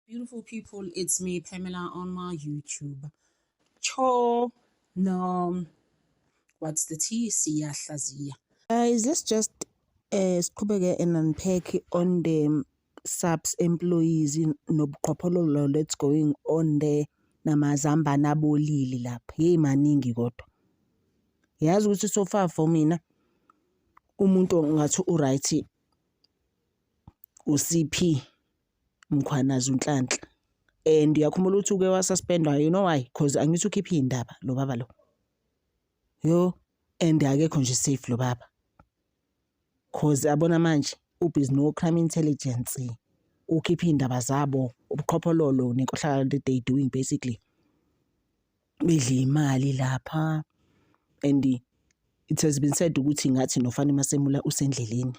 Beautiful people, it's me, Pamela, on my YouTube. Cho, no, what's the T? Siyahlaziya. Guys, let's just siqhubeke and unpack on the subs employees nobuqhophololo that's going on there namazambane abolile lapha. Hey maningi kodwa. Yazi ukuthi so far for mina umuntu ngathi uright uCP Mkhwanazi uNhlanhla. And uyakhumbula ukuthi uke wasuspendwa, you know why? Because angithi ukhipha indaba lo baba lo. Yo, and akekho nje safe lo baba. Cause abona manje ubhizi no crime intelligence ukhipha indaba zabo ubuqhophololo nenkohlakalo that they doing basically bedla imali lapha. And it has been said ukuthi ngathi noFani Masemula usendleleni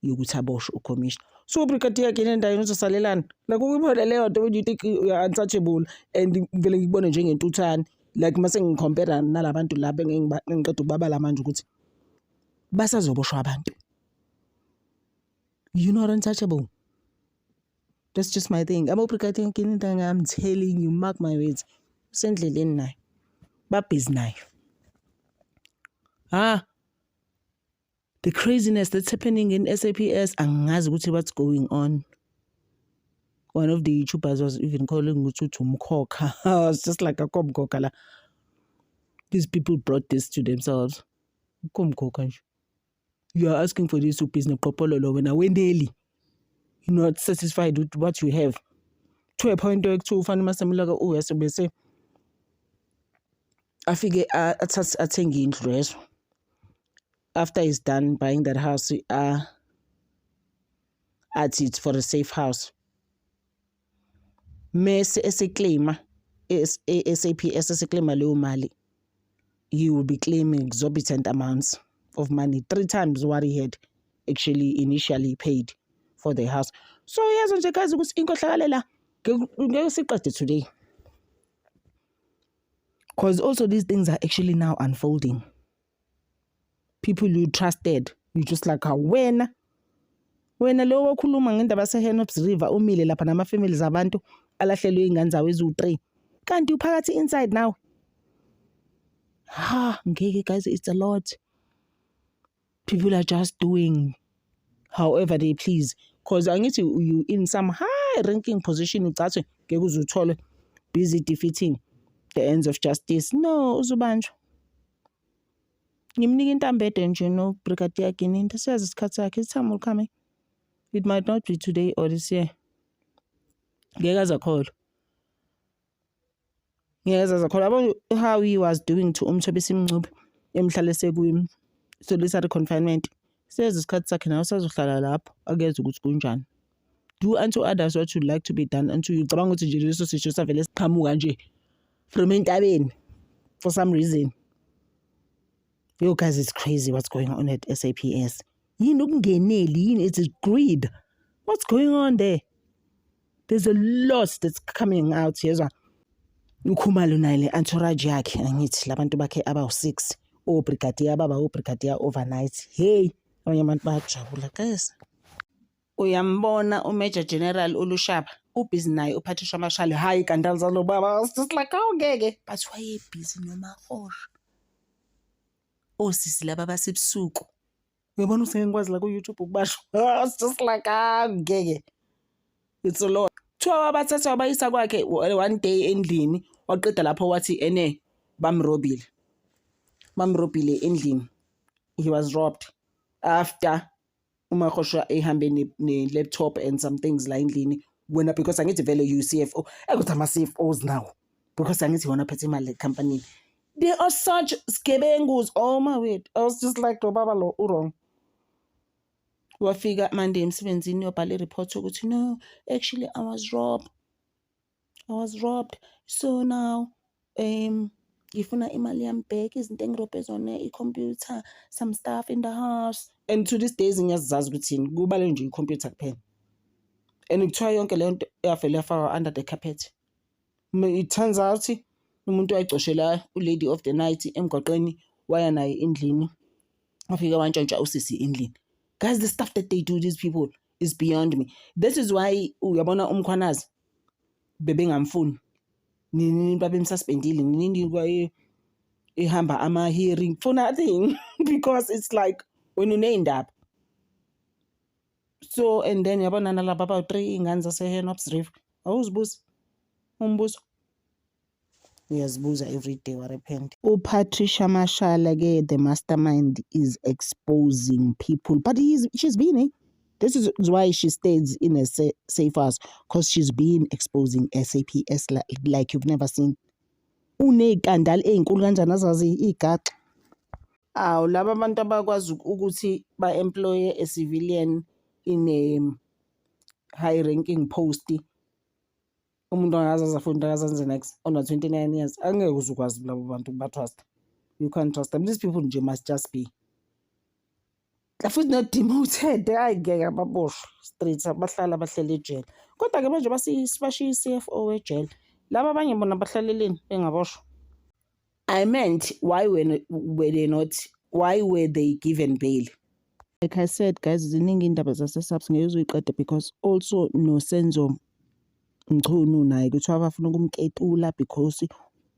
yokuthi aboshwe ucommissioner. So Brigadier Genenda uzosalelana like ukubona leyo nto when you think you are untouchable and vele ngikubone njengentuthane like mase ngicompare nalabantu laba engiqeda ukubabala manje ukuthi basazoboshwa abantu. You're not untouchable. That's just my thing. Brigadier Genenda, I'm telling you, mark my words. Usendleleni naye. Babhizi naye. The craziness that's happening in SAPS, angazi ukuthi what's going on. One of the YouTubers was even calling Mututu Mkoka. I was just like a Mkoka la. These people brought this to themselves. Mkoka. You are asking for this business propololo when I went daily. You're not satisfied with what you have. To a point where to Fani Masemula oh yes be say I figure athenga indlu lezo. After he's done buying that house, at it for a safe house. Mese claim SAPS claim leyo mali. He will be claiming exorbitant amounts of money, 3 times what he had actually initially paid for the house. So yes, nje guys ukuthi inkohlakalo la ngeke siqede today. Because also these things are actually now unfolding. People you trusted, you just like wena lo wakhuluma ngendaba yaseHenops River umile lapha nama families abantu alahlelwe ingane zawo ezu3 kanti uphakathi inside now. Ngeke guys, it's a lot. People are just doing however they please. Because angithi you in some high ranking position ucathwe ngeke uzuthole busy defeating the ends of justice. No, uzubanjwa. Ngimnika intambede nje no Brigadier Genenda siyazi isikhathi sakhe. His time will come. It might not be today or this year. Ngeke azakholwa. How he was doing to Umthobisi Mncube emhlalese kwi solitary confinement. Siyazi isikhathi sakhe nawe sazohlala lapho akeze ukuthi kunjani. Do unto others what you like to be done unto you. Cabanga ukuthi nje leso sisho savele siqhamuka nje from entabeni for some reason. Yo guys, it's crazy what's going on at SAPS. It's greed. What's going on there? There's a lot that's coming out here. Ukhumalo naile entourage yakhe angithi labantu bakhe aba6 brigadier brigadier overnight. Hey, abanye abantu bayajabula guys. Uyambona uMajor General Olushaba ubusy naye uPatricia Mashale. Hayi kandaza lo baba. It's just like ngeke but why busy noma hosha. Osisi laba basebusuku. Uyabona usengikwazi la ku YouTube ukubasho. It's just like ngeke. It's a lot. 2 hours bathatha abayisa kwakhe one day endlini waqeda lapho wathi bamrobile endlini. He was robbed after uMakhosha ehambe ne laptop and some things la endlini wena because angithi vele UCFO ekuthi ama CFOs now because angithi wona phethe imali company. They are such skebengus. Oh my word. I was just like, baba lo wrong. Wafika Monday emsebenzini yobhala report ukuthi no, actually I was robbed. So now ngifuna imali yami back, izinto engirobhe zona, i-computer, some stuff in the house. And to this days ngiyazazi ukuthi kubale nje i-computer kuphela. And ukuthiwa yonke le nto yavele yafakwa under the carpet. It turns out umuntu wayicoshela uLady of the Night emgwaqeni waya naye endlini. Afika wantshontsha usisi endlini. Guys, the stuff that they do, these people, is beyond me. This is why uyabona uMkhwanazi bebengamfuni nini babemsuspendile nini ihamba ama-hearing for nothing because it's like when uney'ndaba. So and then yabona nalaba abawu-3 iy'ngane zase-Hennops River awuzibuzi umbuzo uyazibuza every day what happened. UPatricia Mashala-ke, the mastermind, is exposing people, but she's been this is why she stays in a safe house, because she's been exposing SAPS like you've never seen. Uney'kandali ey'nkulu kanjani azazi igaxa. Awu laba abantu abakwazi ukuthi ba-employe a civilian in a high ranking post, umuntu angazazi afunda akazenze next on 29 years, angeke uzukwazi labo bantu ba-trust. You can't trust them. These people nje must just be futhi not demoted. Hayi ngeke ababoshwe straight, abahlala bahlele ejele. Kodwa-ke manje bashiye i-CFO ejele. Laba abanye bona bahlaleleni bengaboshwa. I meant why were they given bail? Like I said, guys, ziningi indaba zase-SAPS ngeke uzuyiqeda because also noSenzo Mchunu naye kuthiwa bafuna ukumketula because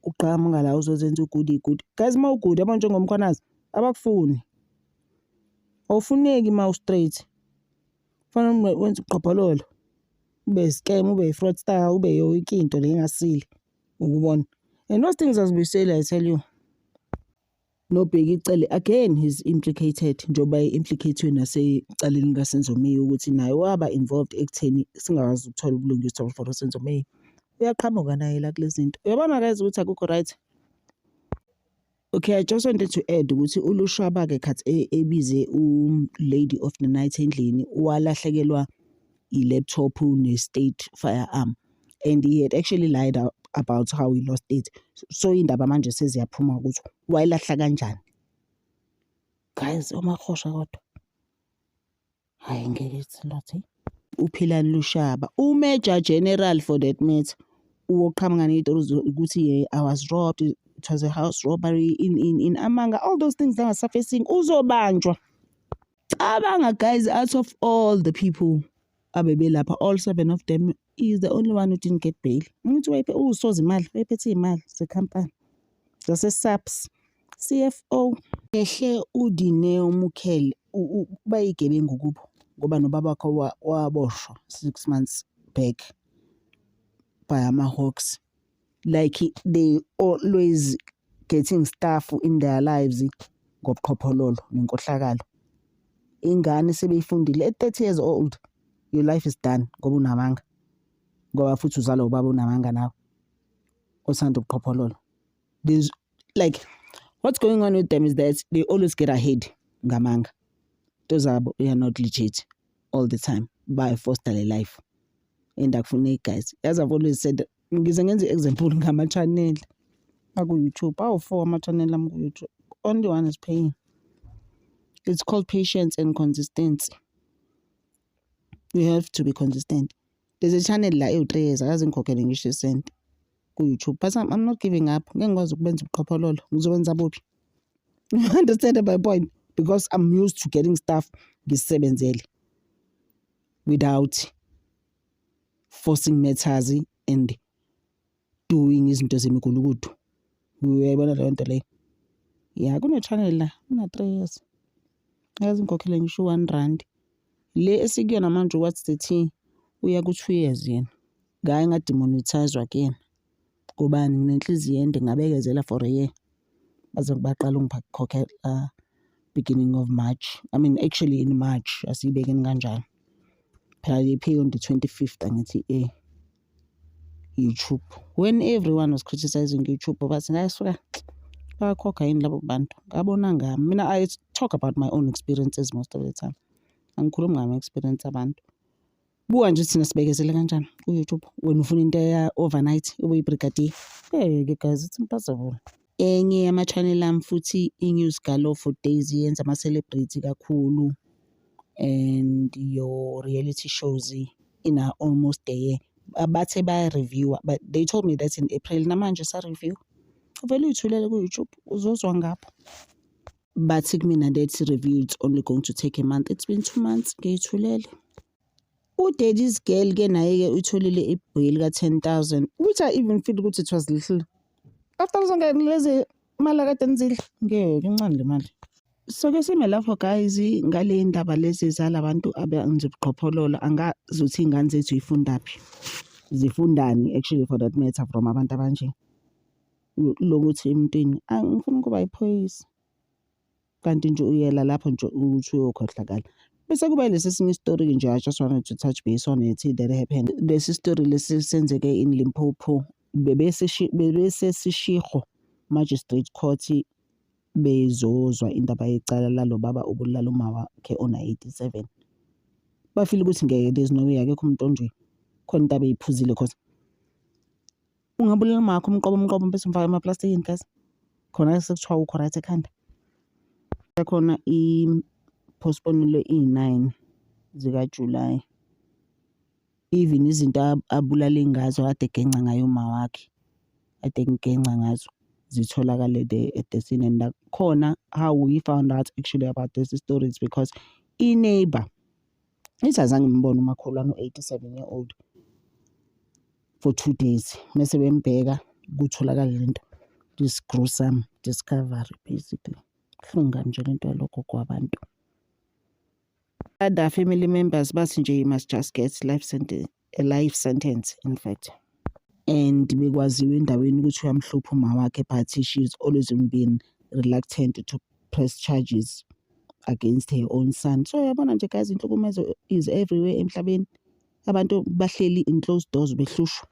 uqhamuka la uzozenza ugudi. Guys, ma ugudi abantu njengomkhwanazi abakufuni. Awufuneki ma u-straight. Kufanele wenze uqhophololo. Ube scam, ube fraudster, ube yonke into le engasile. Ukubona. And those things azibuyiseli, I tell you. Nobheki icele again, he's implicated njoba implicatwe nasecaleni kaSenzo Meyi ukuthi naye waba involved ekutheni singakwazi ukuthola ubulungiswa for uSenzo Meyi. Uyaqhamuka naye la kulezi zinto. Uyabona guys ukuthi akukho right. Okay, I just wanted to add ukuthi uLushaba-ke khathi ebize Lady of the Night endlini walahlekelwa i-laptop ne-state firearm, and he had actually lied about how he lost it. So indaba manje seziyaphuma ukuthi wayilahla kanjani. Guys, omakhosha kodwa hayi ngeke ithi uPhilani Lushaba, uMajor General for that matter, uqhamuka nezitori ukuthi I was robbed, it was a house robbery in Amanga, all those things that are surfacing. Uzobanjwa. Abanga guys, out of all the people abebelapha, all 7 of them, he is the only one who didn't get bail. Umuntu usoza imali, wayephethe imali zekhampani zase-SAPS. CFO ehle uDineo Mukhele bayigebengu kubo ngoba nobaba wakhe waboshwa 6 months back by ama-Hawks. Like they always getting stuff in their lives ngobuqhophololo nenkohlakalo. Ingane sebeyifundile at 30 years old, your life is done ngoba unamanga, ngoba futhi uzala ubaba unamanga nawe osanda ubuqhophololo. There's like what's going on with them is that they always get ahead ngamanga. Those are not legit all the time by foster life. And akufune guys, as I've always said, ngize ngenze example ngama-channel aku-YouTube. 4 ama-channel ami ku-YouTube, only one is paying. It's called patience and consistency. You have to be consistent. There's a channel la 3 years akaze ngikhokhele ngisho isenti ku-YouTube, but I'm not giving up. Ngeke ngikwazi ukubenza ubuqhophololo, ngizokwenza buphi? You understand my point? Because I'm used to getting stuff ngisebenzele without forcing matters and doing izinto zemigulukudu. Uyayibona leyo nto leyo? Yeah, kune-channel la, una 3 years. Akaze ngikhokhele ngisho 1 rand. Le esikuyona manje what's the tea? Uya ku-2 years yena. Ngaye ngademonetizwa kuyena. Kubani nginenhliziyo ende ngabekezela for a year. Baze baqala ungikhokhela beginning of March. I mean actually in March asiyibekeni kanjalo. Phela they pay on the 25th angithi YouTube. When everyone was criticizing YouTube, bathi ngayisuka bayakhokha yini labo bantu. Ngabona ngami. Mina I talk about my own experiences most of the time. Angikhulumi ngama-experience abantu. Buka nje thina sibekezele kanjani ku-YouTube wena ufuna into ya overnight ubuyi-brigadier. Guys, it's impossible. Enye yama-channel ami futhi i-News Galo for Days yenza ama-celebrity kakhulu and your reality shows in almost a year. Bathe baya-reviewer, but they told me that in April namanje sa-review. Uvele uyithulele ku-YouTube uzozwa ngapho. Bathi kumina that review it's only going to take a month. It's been 2 months ngiyithulele. Udaddy's girl ke naye-ke utholile ibail ka-10,000, which I even feel ukuthi it was little. After zonke lezi mali akade nizidla, ngeke incane le mali. So-ke sime lapho guys, ngale ndaba lezi zalabantu abenza ubuqhophololo, angazuthi iy'ngane zethu yifundaphi. Zifundani actually for that matter from abantu abanje. Lokuthi emntwini angifuni ukuba yiphoyisa. Kanti nje uyela lapho nje ukuthi uyokhohlakala. Bese kuba lesi sinye story nje I just wanted to touch base on it that happened. Lesi story lesi senzeke in Limpopo. Bebese sishigo magistrate court bezozwa indaba yecala lalo baba ubulala uma wakhe ona 87. Bafile ukuthi ngeke there's no way akekho umuntu onje khona into abeyiphuzile cause ungabulala makho umqobo bese umfaka emaplastikini guys. Khona sekuthiwa ukho right ekhanda. Khona postponele 9 zikaJuly. Even izinto abulale ngazo ade genca ngayo uma wakhe. Ade ngenca ngazo zitholakale at the scene, and khona how we found out actually about this story is because neighbor isazange imbone umakholwane 87-year-old for 2 days. Mase bembheka kutholakala lento, this gruesome discovery basically. Hlunga nje lento lokho kwabantu. Other family members bathi nje he must just get a life sentence in fact. And bekwaziwe endaweni ukuthi uyamhlupha uma wakhe, but she's always been reluctant to press charges against her own son. So yabona nje guys, inhlukumezo is everywhere emhlabeni. Abantu bahleli in closed doors behlushwa.